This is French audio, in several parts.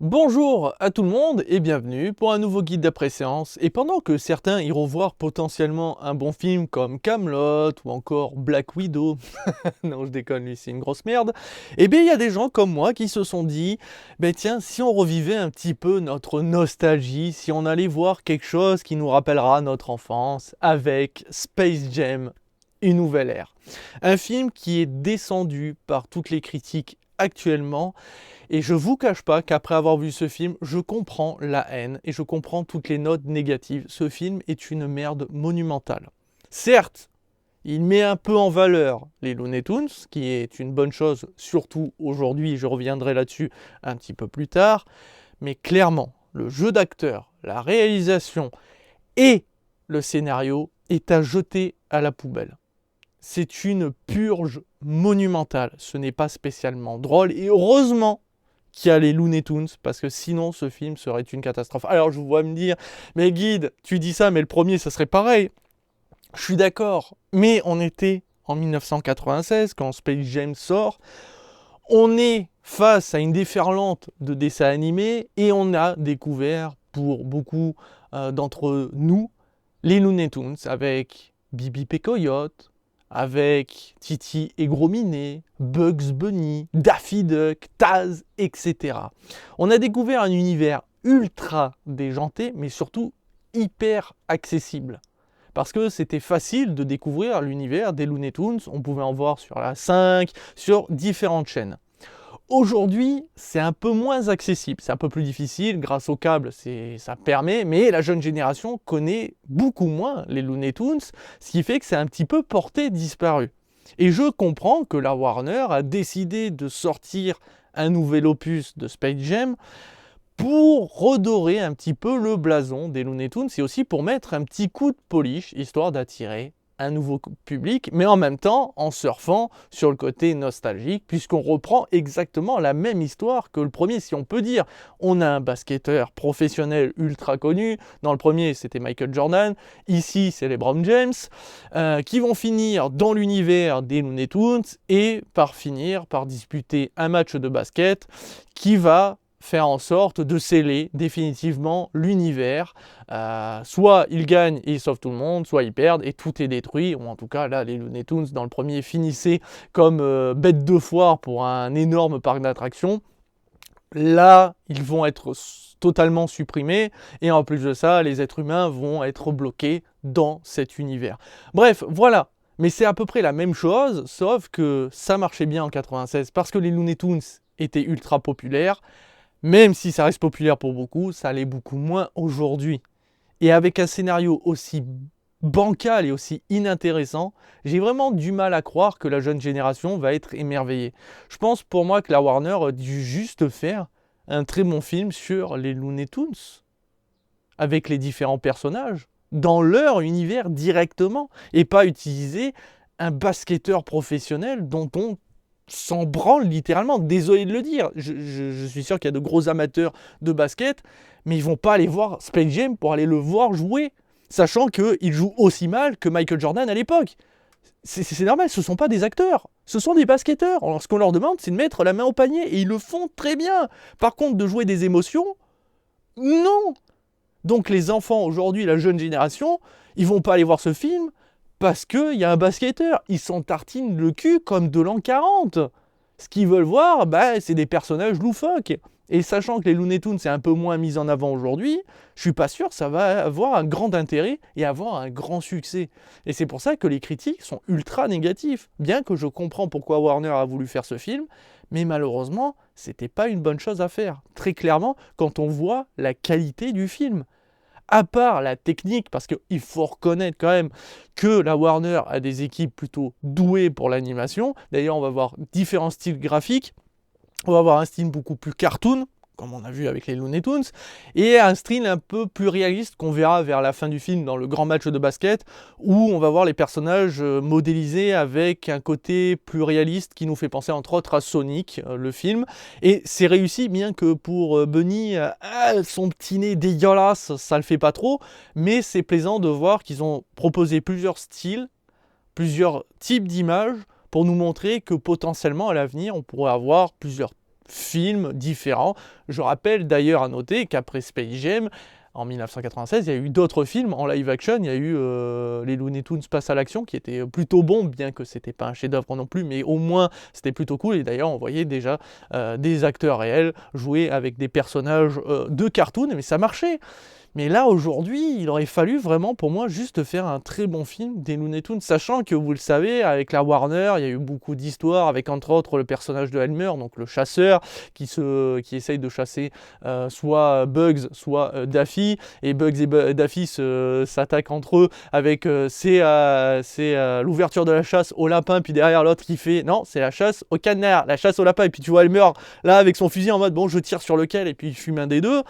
Bonjour à tout le monde et bienvenue pour un nouveau guide d'après-séance. Et pendant que certains iront voir potentiellement un bon film comme Kaamelott ou encore Black Widow, non je déconne, lui c'est une grosse merde, eh bien il y a des gens comme moi qui se sont dit, ben tiens, si on revivait un petit peu notre nostalgie, si on allait voir quelque chose qui nous rappellera notre enfance avec Space Jam, une nouvelle ère. Un film qui est descendu par toutes les critiques actuellement. Et je vous cache pas qu'après avoir vu ce film, je comprends la haine et je comprends toutes les notes négatives. Ce film est une merde monumentale. Certes, il met un peu en valeur les Looney Tunes, ce qui est une bonne chose, surtout aujourd'hui, je reviendrai là-dessus un petit peu plus tard, mais clairement, le jeu d'acteur, la réalisation et le scénario est à jeter à la poubelle. C'est une purge monumentale, ce n'est pas spécialement drôle, et heureusement qu'il y a les Looney Tunes, parce que sinon ce film serait une catastrophe. Alors je vous vois me dire, mais Guide, tu dis ça, mais le premier, ça serait pareil. Je suis d'accord, mais on était en 1996, quand Space Jam sort, on est face à une déferlante de dessins animés, et on a découvert, pour beaucoup d'entre nous, les Looney Tunes, avec Bibi et Coyote, avec Titi et Gros Minet, Bugs Bunny, Daffy Duck, Taz, etc. On a découvert un univers ultra déjanté, mais surtout hyper accessible. Parce que c'était facile de découvrir l'univers des Looney Tunes, on pouvait en voir sur la 5, sur différentes chaînes. Aujourd'hui, c'est un peu moins accessible, c'est un peu plus difficile, grâce au câble, ça permet, mais la jeune génération connaît beaucoup moins les Looney Tunes, ce qui fait que c'est un petit peu porté disparu. Et je comprends que la Warner a décidé de sortir un nouvel opus de Space Jam pour redorer un petit peu le blason des Looney Tunes et aussi pour mettre un petit coup de polish, histoire d'attirer un nouveau public, mais en même temps en surfant sur le côté nostalgique, puisqu'on reprend exactement la même histoire que le premier, si on peut dire. On a un basketteur professionnel ultra connu, dans le premier c'était Michael Jordan, ici c'est les Brown James, qui vont finir dans l'univers des Looney Tunes et par finir par disputer un match de basket qui va faire en sorte de sceller définitivement l'univers. Soit ils gagnent et ils sauvent tout le monde, soit ils perdent et tout est détruit. Ou en tout cas, là, les Looney Tunes, dans le premier, finissaient comme bêtes de foire pour un énorme parc d'attractions. Là, ils vont être totalement supprimés et en plus de ça, les êtres humains vont être bloqués dans cet univers. Bref, voilà. Mais c'est à peu près la même chose, sauf que ça marchait bien en 96 parce que les Looney Tunes étaient ultra populaires. Même si ça reste populaire pour beaucoup, ça l'est beaucoup moins aujourd'hui. Et avec un scénario aussi bancal et aussi inintéressant, j'ai vraiment du mal à croire que la jeune génération va être émerveillée. Je pense pour moi que la Warner a dû juste faire un très bon film sur les Looney Tunes, avec les différents personnages, dans leur univers directement, et pas utiliser un basketteur professionnel dont on s'en branle littéralement. Désolé de le dire, je suis sûr qu'il y a de gros amateurs de basket, mais ils vont pas aller voir Space Jam pour aller le voir jouer, sachant qu'il joue aussi mal que Michael Jordan à l'époque. C'est normal, ce ne sont pas des acteurs, ce sont des basketteurs. Alors ce qu'on leur demande, c'est de mettre la main au panier, et ils le font très bien. Par contre, de jouer des émotions, non. Donc les enfants aujourd'hui, la jeune génération, ils vont pas aller voir ce film parce qu'il y a un basketteur. Ils s'en tartinent le cul comme de l'an 40. Ce qu'ils veulent voir, c'est des personnages loufoques. Et sachant que les Looney Tunes c'est un peu moins mis en avant aujourd'hui, je suis pas sûr que ça va avoir un grand intérêt et avoir un grand succès. Et c'est pour ça que les critiques sont ultra négatifs. Bien que je comprends pourquoi Warner a voulu faire ce film, mais malheureusement, c'était pas une bonne chose à faire. Très clairement, quand on voit la qualité du film. À part la technique, parce qu'il faut reconnaître quand même que la Warner a des équipes plutôt douées pour l'animation. D'ailleurs, on va voir différents styles graphiques. On va avoir un style beaucoup plus cartoon, comme on a vu avec les Looney Tunes, et un style un peu plus réaliste qu'on verra vers la fin du film dans le grand match de basket, où on va voir les personnages modélisés avec un côté plus réaliste qui nous fait penser entre autres à Sonic, le film. Et c'est réussi, bien que pour Bunny, son petit nez dégueulasse, ça le fait pas trop, mais c'est plaisant de voir qu'ils ont proposé plusieurs styles, plusieurs types d'images, pour nous montrer que potentiellement à l'avenir, on pourrait avoir plusieurs films différents. Je rappelle d'ailleurs à noter qu'après Space Jam, en 1996, il y a eu d'autres films en live action. Il y a eu les Looney Tunes passent à l'action, qui était plutôt bon, bien que c'était pas un chef-d'œuvre non plus, mais au moins c'était plutôt cool. Et d'ailleurs, on voyait déjà des acteurs réels jouer avec des personnages de cartoon, mais ça marchait. Mais là, aujourd'hui, il aurait fallu vraiment, pour moi, juste faire un très bon film des Looney Tunes, sachant que, vous le savez, avec la Warner, il y a eu beaucoup d'histoires, avec entre autres le personnage de Elmer, donc le chasseur, qui essaye de chasser soit Bugs, soit Daffy, et Bugs et Daffy s'attaquent entre eux avec l'ouverture de la chasse au lapin, puis derrière l'autre qui fait, non, c'est la chasse au canard, la chasse au lapin, et puis tu vois Elmer, là, avec son fusil en mode, bon, je tire sur lequel, et puis je fume un des deux.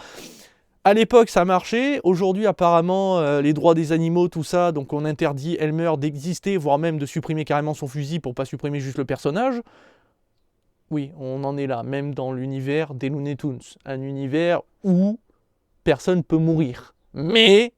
À l'époque, ça marchait. Aujourd'hui, apparemment, les droits des animaux, tout ça, donc on interdit Elmer d'exister, voire même de supprimer carrément son fusil pour pas supprimer juste le personnage. Oui, on en est là, même dans l'univers des Looney Tunes. Un univers où personne peut mourir. Mais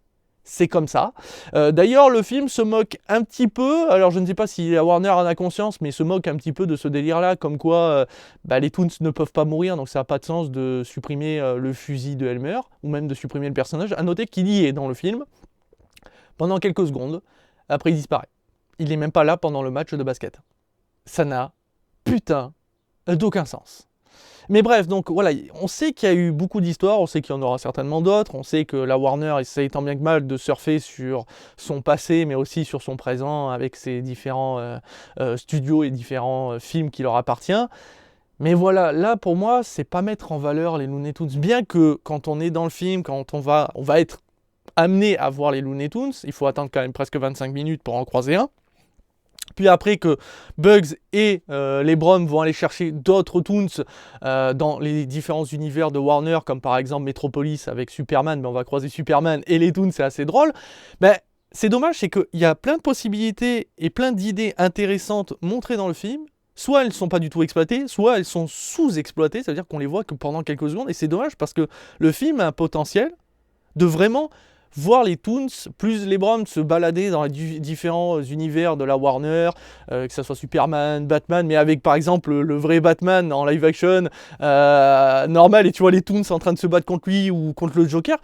c'est comme ça. D'ailleurs, le film se moque un petit peu, alors je ne sais pas si la Warner en a conscience, mais se moque un petit peu de ce délire-là, comme quoi les Toons ne peuvent pas mourir, donc ça n'a pas de sens de supprimer le fusil de Elmer, ou même de supprimer le personnage. À noter qu'il y est dans le film, pendant quelques secondes, après il disparaît. Il n'est même pas là pendant le match de basket. Ça n'a putain d'aucun sens. Mais bref, donc voilà, on sait qu'il y a eu beaucoup d'histoires, on sait qu'il y en aura certainement d'autres, on sait que la Warner essaye tant bien que mal de surfer sur son passé, mais aussi sur son présent, avec ses différents studios et différents films qui leur appartiennent. Mais voilà, là pour moi, c'est pas mettre en valeur les Looney Tunes. Bien que quand on est dans le film, quand on va être amené à voir les Looney Tunes, il faut attendre quand même presque 25 minutes pour en croiser un. Puis après que Bugs et les Broms vont aller chercher d'autres Toons dans les différents univers de Warner, comme par exemple Metropolis avec Superman, mais on va croiser Superman et les Toons, c'est assez drôle. C'est dommage, c'est qu'il y a plein de possibilités et plein d'idées intéressantes montrées dans le film. Soit elles ne sont pas du tout exploitées, soit elles sont sous-exploitées, c'est-à-dire qu'on les voit que pendant quelques secondes, et c'est dommage parce que le film a un potentiel de vraiment voir les Toons plus les Broms se balader dans les différents univers de la Warner, que ce soit Superman, Batman, mais avec par exemple le vrai Batman en live action normal, et tu vois les Toons en train de se battre contre lui ou contre le Joker.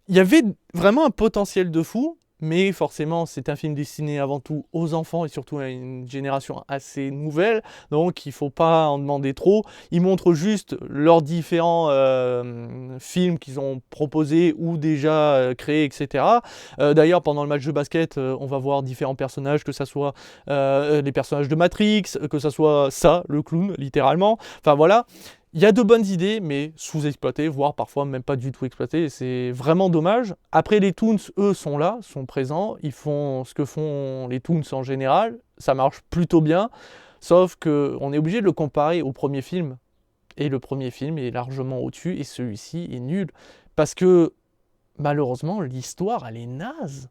Il y avait vraiment un potentiel de fou, mais forcément c'est un film destiné avant tout aux enfants et surtout à une génération assez nouvelle, donc il ne faut pas en demander trop. Ils montrent juste leurs différents films qu'ils ont proposés ou déjà créés, etc. D'ailleurs, pendant le match de basket, on va voir différents personnages, que ce soit les personnages de Matrix, que ce soit ça, le clown, littéralement. Enfin voilà. Il y a de bonnes idées, mais sous-exploitées, voire parfois même pas du tout exploitées, et c'est vraiment dommage. Après, les Toons, eux, sont là, sont présents, ils font ce que font les Toons en général, ça marche plutôt bien, sauf qu'on est obligé de le comparer au premier film, et le premier film est largement au-dessus, et celui-ci est nul, parce que, malheureusement, l'histoire, elle est naze.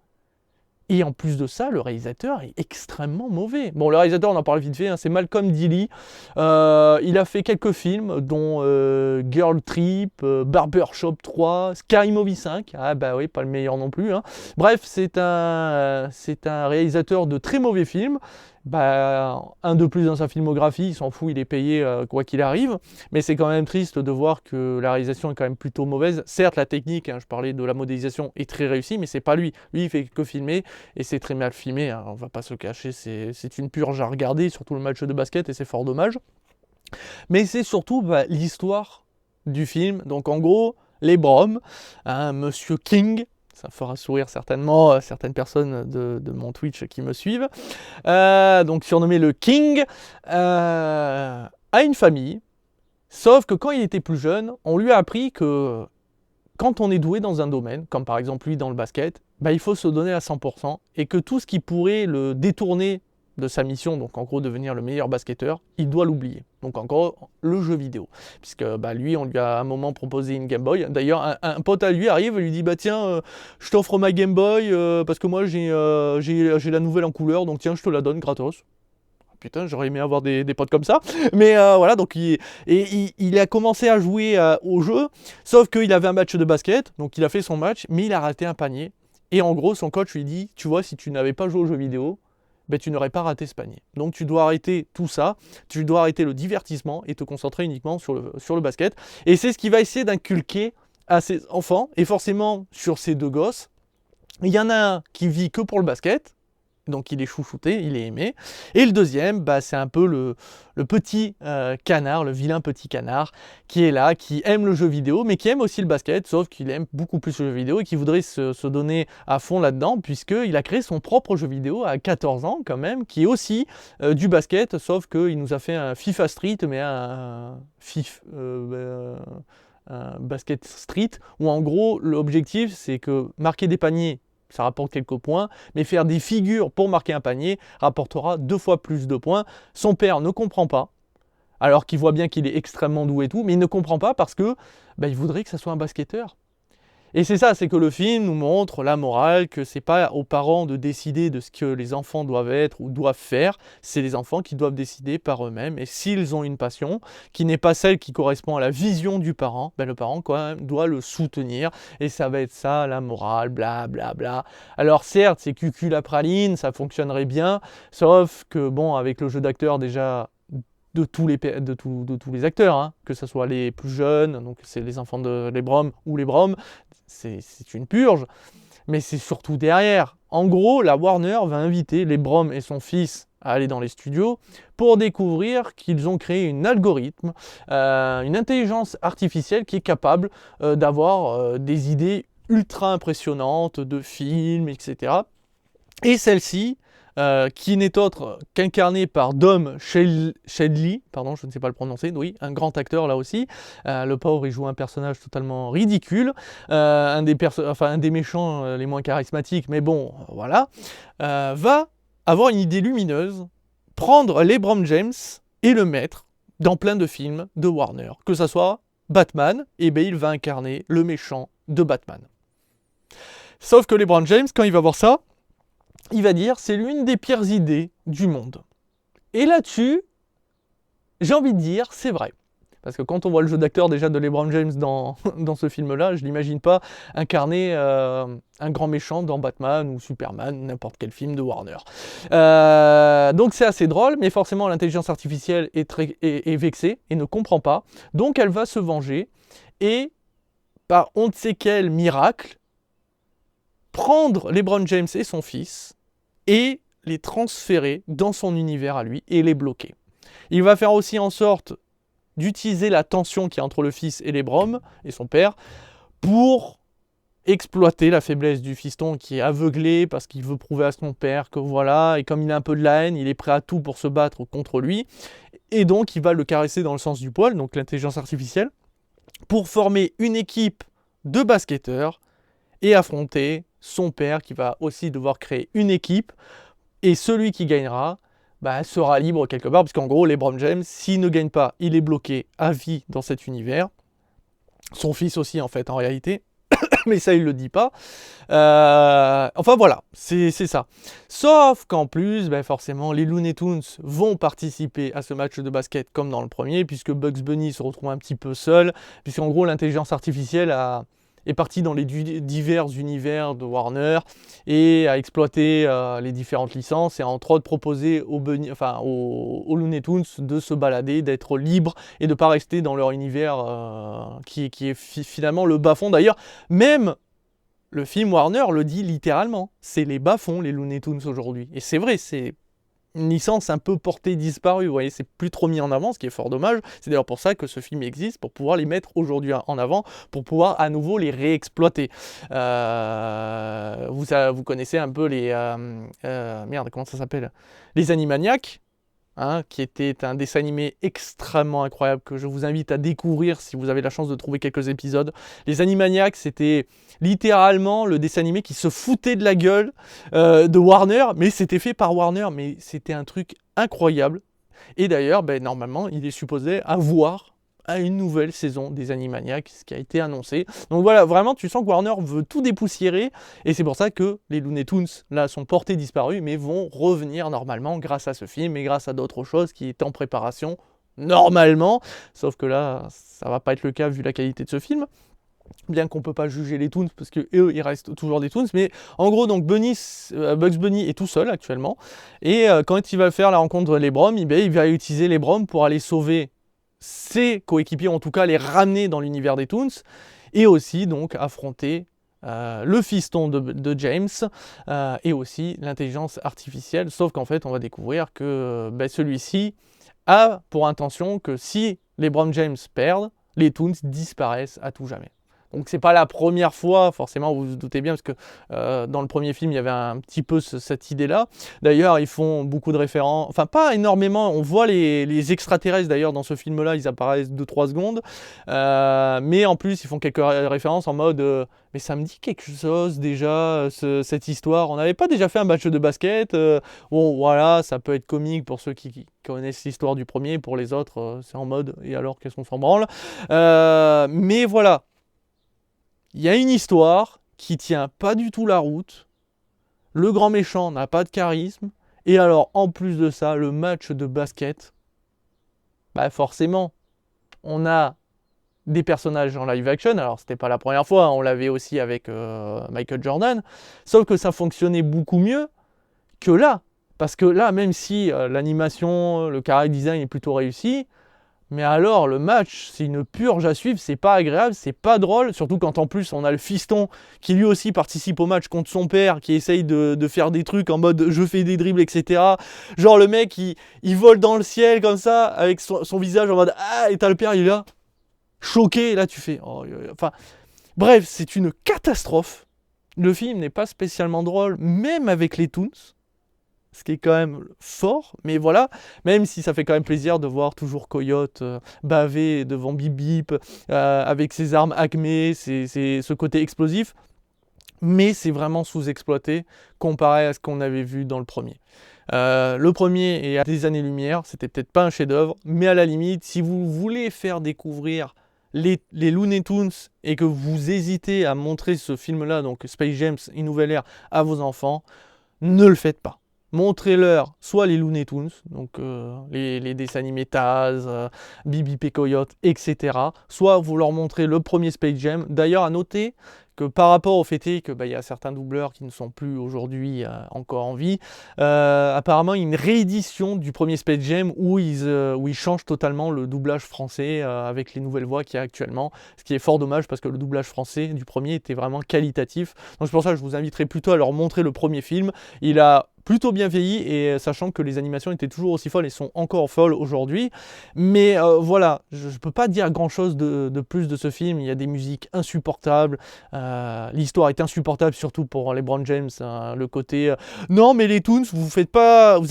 Et en plus de ça, le réalisateur est extrêmement mauvais. Bon, le réalisateur, on en parle vite fait, hein, c'est Malcolm Dilly. Il a fait quelques films, dont Girl Trip, Barbershop 3, Scary Movie 5. Ah bah oui, pas le meilleur non plus. Hein. Bref, c'est un réalisateur de très mauvais films. Un de plus dans sa filmographie, il s'en fout, il est payé quoi qu'il arrive. Mais c'est quand même triste de voir que la réalisation est quand même plutôt mauvaise. Certes, la technique, hein, je parlais de la modélisation, est très réussie, mais c'est pas lui. Lui, il fait que filmer, et c'est très mal filmé, hein, on va pas se le cacher, c'est une purge à regarder, surtout le match de basket, et c'est fort dommage. Mais c'est surtout l'histoire du film. Donc en gros, les Broms, hein, Monsieur King, ça fera sourire certainement certaines personnes de mon Twitch qui me suivent, donc surnommé le King, a une famille, sauf que quand il était plus jeune, on lui a appris que quand on est doué dans un domaine, comme par exemple lui dans le basket, il faut se donner à 100%, et que tout ce qui pourrait le détourner de sa mission, donc en gros devenir le meilleur basketteur, il doit l'oublier. Donc en gros, le jeu vidéo. Puisque lui, on lui a à un moment proposé une Game Boy. D'ailleurs, un pote à lui arrive et lui dit tiens, je t'offre ma Game Boy parce que moi j'ai la nouvelle en couleur, donc tiens, je te la donne gratos. Putain, j'aurais aimé avoir des potes comme ça. Mais voilà, donc il a commencé à jouer au jeu, sauf qu'il avait un match de basket, donc il a fait son match, mais il a raté un panier. Et en gros, son coach lui dit, tu vois, si tu n'avais pas joué aux jeux vidéo, ben, tu n'aurais pas raté ce panier. Donc tu dois arrêter tout ça, tu dois arrêter le divertissement et te concentrer uniquement sur le basket. Et c'est ce qu'il va essayer d'inculquer à ses enfants, et forcément sur ces deux gosses. Il y en a un qui vit que pour le basket, donc il est chouchouté, il est aimé. Et le deuxième, bah, c'est un peu le petit canard, le vilain petit canard, qui est là, qui aime le jeu vidéo, mais qui aime aussi le basket, sauf qu'il aime beaucoup plus le jeu vidéo et qui voudrait se donner à fond là-dedans, puisqu'il a créé son propre jeu vidéo à 14 ans quand même, qui est aussi du basket, sauf qu'il nous a fait un FIFA Street, mais un basket street, où en gros l'objectif c'est que marquer des paniers, ça rapporte quelques points, mais faire des figures pour marquer un panier rapportera 2 fois plus de points. Son père ne comprend pas, alors qu'il voit bien qu'il est extrêmement doué et tout, mais il ne comprend pas parce que il voudrait que ça soit un basketteur. Et c'est ça, c'est que le film nous montre la morale, que c'est pas aux parents de décider de ce que les enfants doivent être ou doivent faire, c'est les enfants qui doivent décider par eux-mêmes. Et s'ils ont une passion qui n'est pas celle qui correspond à la vision du parent, le parent quand même doit le soutenir. Et ça va être ça, la morale, bla bla bla. Alors certes, c'est cucul la praline, ça fonctionnerait bien, sauf que bon, avec le jeu d'acteur déjà de tous les acteurs, hein, que ce soit les plus jeunes, donc c'est les enfants de les Broms ou les Broms, c'est une purge, mais c'est surtout derrière. En gros, la Warner va inviter les Broms et son fils à aller dans les studios pour découvrir qu'ils ont créé un algorithme, une intelligence artificielle qui est capable d'avoir des idées ultra impressionnantes de films, etc. Et celle-ci, qui n'est autre qu'incarné par Dom Shedley, pardon, je ne sais pas le prononcer, oui, un grand acteur là aussi. Le pauvre, il joue un personnage totalement ridicule, un des méchants les moins charismatiques, mais bon, voilà, va avoir une idée lumineuse, prendre LeBron James et le mettre dans plein de films de Warner, que ça soit Batman, et il va incarner le méchant de Batman. Sauf que LeBron James, quand il va voir ça, il va dire c'est l'une des pires idées du monde. Et là-dessus, j'ai envie de dire c'est vrai. Parce que quand on voit le jeu d'acteur déjà de LeBron James dans ce film-là, je ne l'imagine pas incarner un grand méchant dans Batman ou Superman, n'importe quel film de Warner. Donc c'est assez drôle, mais forcément l'intelligence artificielle est vexée et ne comprend pas. Donc elle va se venger et, par on ne sait quel miracle, prendre LeBron James et son fils et les transférer dans son univers à lui et les bloquer. Il va faire aussi en sorte d'utiliser la tension qu'il y a entre le fils et LeBron et son père pour exploiter la faiblesse du fiston qui est aveuglé parce qu'il veut prouver à son père que voilà, et comme il a un peu de la haine, il est prêt à tout pour se battre contre lui, et donc il va le caresser dans le sens du poil, donc l'intelligence artificielle, pour former une équipe de basketteurs et affronter son père qui va aussi devoir créer une équipe, et celui qui gagnera sera libre quelque part, puisqu'en gros LeBron James, s'il ne gagne pas, il est bloqué à vie dans cet univers, son fils aussi en fait en réalité, mais ça il le dit pas, enfin voilà, c'est ça. Sauf qu'en plus, forcément les Looney Tunes vont participer à ce match de basket comme dans le premier, puisque Bugs Bunny se retrouve un petit peu seul, puisqu'en gros l'intelligence artificielle est parti dans les divers univers de Warner et a exploité les différentes licences et a entre autres proposé aux Looney Tunes de se balader, d'être libres et de ne pas rester dans leur univers qui est finalement le bas-fond. D'ailleurs, même le film Warner le dit littéralement, c'est les bas-fonds les Looney Tunes aujourd'hui. Et c'est vrai, c'est une licence un peu portée disparue, vous voyez, c'est plus trop mis en avant, ce qui est fort dommage. C'est d'ailleurs pour ça que ce film existe, pour pouvoir les mettre aujourd'hui en avant, pour pouvoir à nouveau les réexploiter. Vous connaissez un peu les... merde, comment ça s'appelle ? Les Animaniacs, hein, qui était un dessin animé extrêmement incroyable que je vous invite à découvrir si vous avez la chance de trouver quelques épisodes. Les Animaniacs, c'était littéralement le dessin animé qui se foutait de la gueule de Warner, mais c'était fait par Warner, mais c'était un truc incroyable. Et d'ailleurs, normalement, il est supposé avoir une nouvelle saison des Animaniacs, ce qui a été annoncé. Donc voilà, vraiment, tu sens que Warner veut tout dépoussiérer, et c'est pour ça que les Looney Tunes, là, sont portés disparus, mais vont revenir normalement grâce à ce film, et grâce à d'autres choses qui est en préparation, normalement, sauf que là, ça va pas être le cas vu la qualité de ce film. bien qu'on peut pas juger les Toons, parce que eux, ils restent toujours des Toons, mais en gros, donc Bugs Bunny est tout seul actuellement, et quand il va faire la rencontre des Broms, il va utiliser les Broms pour aller sauver ses coéquipiers, en tout cas les ramener dans l'univers des Toons, et aussi donc affronter le fiston de James, et aussi l'intelligence artificielle, sauf qu'en fait, on va découvrir que celui-ci a pour intention que si les Brown James perdent, les Toons disparaissent à tout jamais. Donc c'est pas la première fois, forcément, vous vous doutez bien, parce que dans le premier film, il y avait un petit peu cette idée-là. D'ailleurs, ils font beaucoup de références, enfin pas énormément, on voit les extraterrestres d'ailleurs dans ce film-là, ils apparaissent 2-3 secondes, mais en plus, ils font quelques références en mode mais ça me dit quelque chose déjà, cette histoire, on n'avait pas déjà fait un match de basket, bon voilà, ça peut être comique pour ceux qui connaissent l'histoire du premier, pour les autres, c'est en mode, et alors qu'est-ce qu'on s'en branle, mais voilà. Il y a une histoire qui tient pas du tout la route, le grand méchant n'a pas de charisme, et alors en plus de ça, le match de basket, forcément, on a des personnages en live action, alors c'était pas la première fois, on l'avait aussi avec Michael Jordan, sauf que ça fonctionnait beaucoup mieux que là, parce que là, même si l'animation, le character design est plutôt réussi, mais alors, le match, c'est une purge à suivre, c'est pas agréable, c'est pas drôle, surtout quand en plus on a le fiston qui lui aussi participe au match contre son père, qui essaye de faire des trucs en mode je fais des dribbles, etc. Genre le mec, il vole dans le ciel comme ça, avec son visage en mode ah, et t'as le père, il est là, choqué, et là tu fais. Oh, enfin, bref, c'est une catastrophe. Le film n'est pas spécialement drôle, même avec les Toons. Ce qui est quand même fort, mais voilà, même si ça fait quand même plaisir de voir toujours Coyote baver devant Bip Bip, avec ses armes Acme, ce côté explosif, mais c'est vraiment sous-exploité comparé à ce qu'on avait vu dans le premier. Le premier est à des années-lumière, c'était peut-être pas un chef-d'œuvre, mais à la limite, si vous voulez faire découvrir les Looney Tunes et que vous hésitez à montrer ce film-là, donc Space Jam, Une Nouvelle Ère, à vos enfants, ne le faites pas. Montrez-leur soit les Looney Tunes, donc les dessins animés Taz, Bibi et Coyote, etc. Soit vous leur montrez le premier Space Jam. D'ailleurs, à noter que par rapport au fait qu'il y a certains doubleurs qui ne sont plus aujourd'hui encore en vie, apparemment il y a une réédition du premier Space Jam où ils changent totalement le doublage français avec les nouvelles voix qu'il y a actuellement, ce qui est fort dommage parce que le doublage français du premier était vraiment qualitatif. Donc c'est pour ça que je vous inviterai plutôt à leur montrer le premier film. Il a plutôt bien vieilli, et sachant que les animations étaient toujours aussi folles et sont encore folles aujourd'hui. Mais voilà, je ne peux pas dire grand chose de plus de ce film. Il y a des musiques insupportables, l'histoire est insupportable, surtout pour les Brown James, hein, le côté non mais les Toons, vous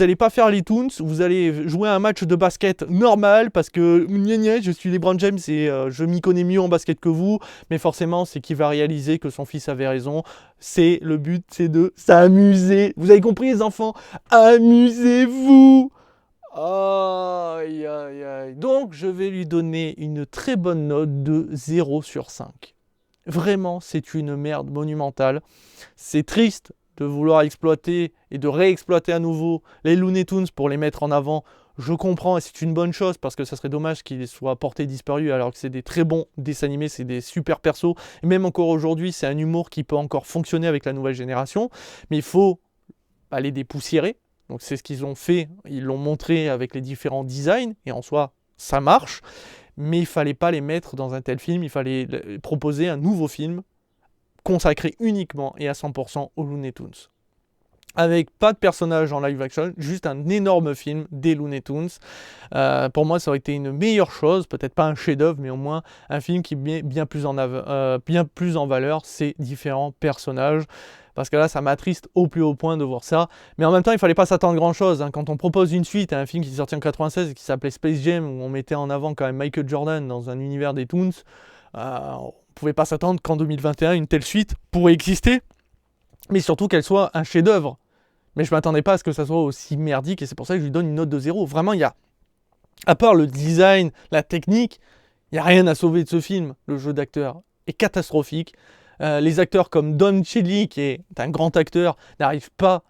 allez pas faire les Toons, vous allez jouer un match de basket normal parce que je suis les Brown James et je m'y connais mieux en basket que vous, mais forcément c'est qu'il va réaliser que son fils avait raison. C'est le but, c'est de s'amuser. Vous avez compris les enfants? Amusez-vous! Aïe, aïe, aïe. Donc je vais lui donner une très bonne note de 0 sur 5. Vraiment, c'est une merde monumentale. C'est triste de vouloir exploiter et de réexploiter à nouveau les Looney Tunes pour les mettre en avant. Je comprends et c'est une bonne chose parce que ça serait dommage qu'ils soient portés disparus alors que c'est des très bons dessins animés, c'est des super persos. Et même encore aujourd'hui, c'est un humour qui peut encore fonctionner avec la nouvelle génération. Mais il faut les dépoussiérer. Donc c'est ce qu'ils ont fait, ils l'ont montré avec les différents designs et en soi, ça marche. Mais il ne fallait pas les mettre dans un tel film, il fallait proposer un nouveau film consacré uniquement et à 100% aux Looney Tunes. Avec pas de personnages en live action, juste un énorme film des Looney Tunes. Pour moi, ça aurait été une meilleure chose, peut-être pas un chef-d'œuvre, mais au moins un film qui met bien plus en valeur ces différents personnages. Parce que là, ça m'attriste au plus haut point de voir ça. Mais en même temps, il ne fallait pas s'attendre grand-chose. Hein. Quand on propose une suite à un film qui est sorti en 96 et qui s'appelait Space Jam, où on mettait en avant quand même Michael Jordan dans un univers des Toons, on ne pouvait pas s'attendre qu'en 2021, une telle suite pourrait exister. Mais surtout qu'elle soit un chef-d'œuvre. Mais je ne m'attendais pas à ce que ça soit aussi merdique, et c'est pour ça que je lui donne une note de 0. Vraiment, il y a, à part le design, la technique, il n'y a rien à sauver de ce film. Le jeu d'acteur est catastrophique. Les acteurs comme Don Cheadle, qui est un grand acteur, n'arrivent pas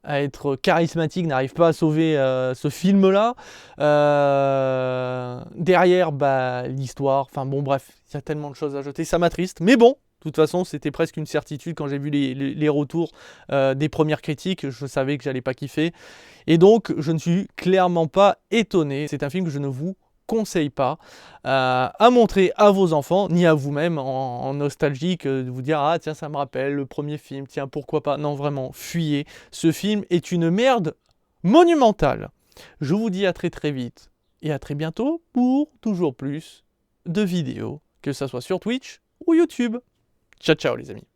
à être charismatique, n'arrive pas à sauver ce film-là. Derrière, bah, l'histoire, enfin bon, bref, il y a tellement de choses à jeter, ça m'attriste. Mais bon, de toute façon, c'était presque une certitude quand j'ai vu les retours des premières critiques. Je savais que j'allais pas kiffer. Et donc, je ne suis clairement pas étonné. C'est un film que je ne vous conseille pas à montrer à vos enfants, ni à vous-même en nostalgique, de vous dire ah tiens ça me rappelle le premier film, tiens pourquoi pas. Non vraiment, fuyez. Ce film est une merde monumentale. Je vous dis à très très vite et à très bientôt pour toujours plus de vidéos, que ça soit sur Twitch ou YouTube. Ciao ciao les amis.